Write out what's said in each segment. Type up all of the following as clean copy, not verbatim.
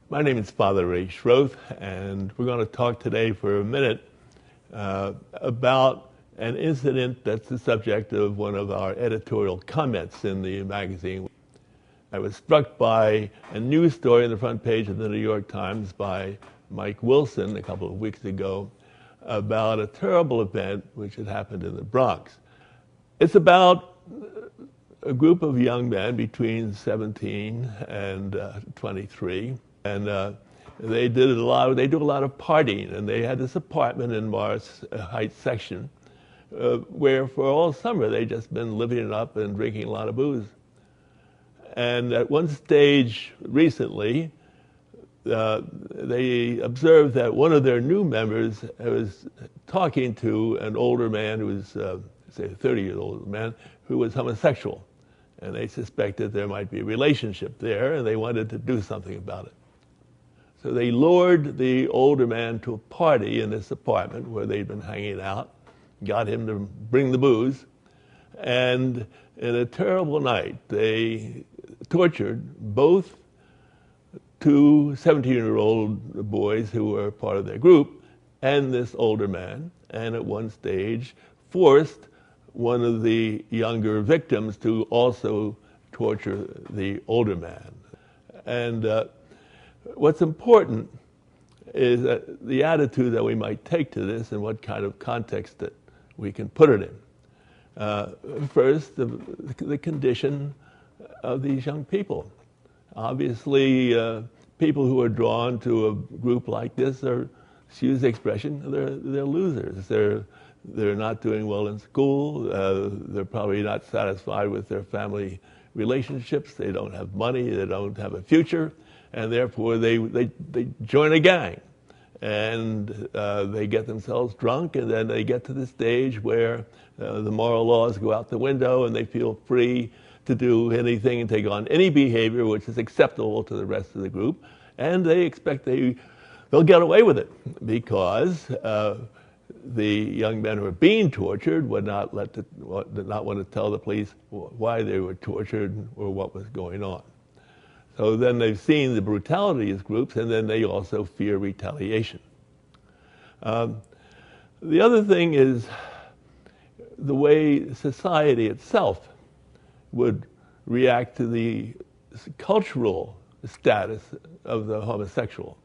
My name is Father Ray Schroth, and we're going to talk today for a minute about an incident that's the subject of one of our editorial comments in the magazine. I was struck by a news story on the front page of the New York Times by Mike Wilson a couple of weeks ago about a terrible event which had happened in the Bronx. It's about a group of young men between 17 and 23. And they do a lot of partying, and they had this apartment in Morris Heights section where for all summer they'd just been living it up and drinking a lot of booze. And at one stage recently, they observed that one of their new members was talking to an older man who was, say, a 30-year-old man who was homosexual. And they suspected there might be a relationship there, and they wanted to do something about it. So they lured the older man to a party in this apartment where they'd been hanging out, got him to bring the booze, and in a terrible night, they tortured both two 17-year-old boys who were part of their group and this older man, and at one stage forced one of the younger victims to also torture the older man. And what's important is that the attitude that we might take to this and what kind of context that we can put it in. First, the condition of these young people. Obviously, people who are drawn to a group like this are, excuse the expression, they're losers. They're not doing well in school. They're probably not satisfied with their family relationships. They don't have money. They don't have a future. And therefore, they join a gang. And they get themselves drunk, and then they get to the stage where the moral laws go out the window, and they feel free to do anything and take on any behavior which is acceptable to the rest of the group. And they expect they'll get away with it because the young men who are being tortured would not want to tell the police why they were tortured or what was going on. So then they've seen the brutality of groups, and then they also fear retaliation. The other thing is the way society itself would react to the cultural status of the homosexual.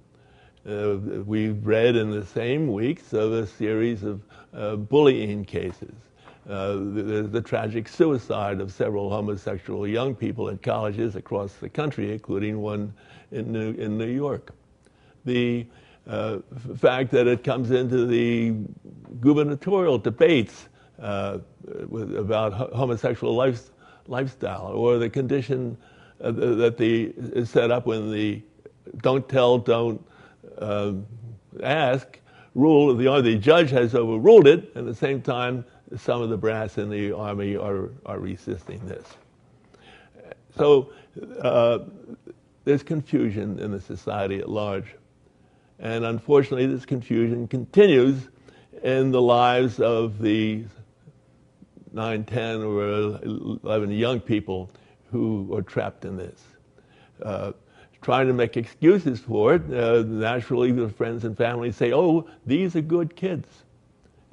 We've read in the same weeks of a series of bullying cases. The tragic suicide of several homosexual young people in colleges across the country, including one in New York. The fact that it comes into the gubernatorial debates about homosexual lifestyle, or the condition that is set up when the don't tell, don't ask rule, the judge has overruled it, and at the same time, some of the brass in the army are resisting this. So there's confusion in the society at large. And unfortunately, this confusion continues in the lives of the 9, 10, or 11 young people who are trapped in this. Trying to make excuses for it, naturally the friends and family say, oh, these are good kids.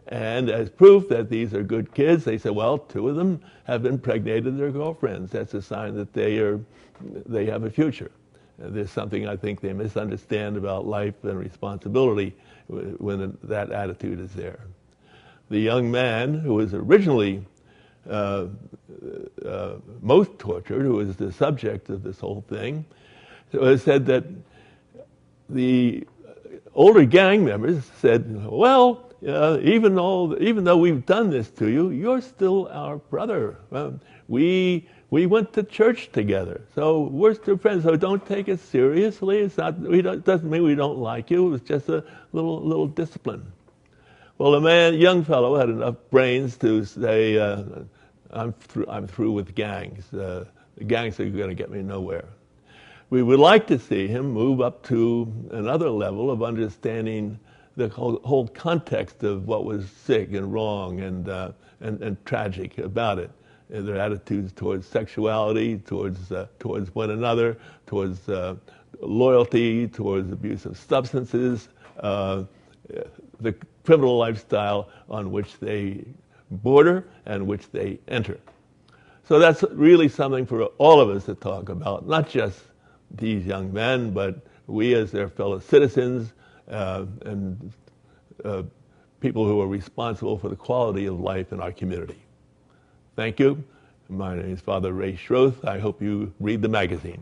And as proof that these are good kids, they say, well, 2 of them have impregnated their girlfriends. That's a sign that they have a future. There's something I think they misunderstand about life and responsibility when that attitude is there. The young man who was originally most tortured, who was the subject of this whole thing, said that the older gang members said, well, even though we've done this to you, you're still our brother. We went to church together, so we're still friends. So don't take it seriously. It doesn't mean we don't like you. It was just a little discipline. Well, a young fellow had enough brains to say, I'm through with gangs. The gangs are going to get me nowhere. We would like to see him move up to another level of understanding the whole context of what was sick and wrong and tragic about it. And their attitudes towards sexuality, towards one another, towards loyalty towards abuse of substances, the criminal lifestyle on which they border and which they enter. So that's really something for all of us to talk about, not just these young men, but we as their fellow citizens and people who are responsible for the quality of life in our community. Thank you. My name is Father Ray Schroth. I hope you read the magazine.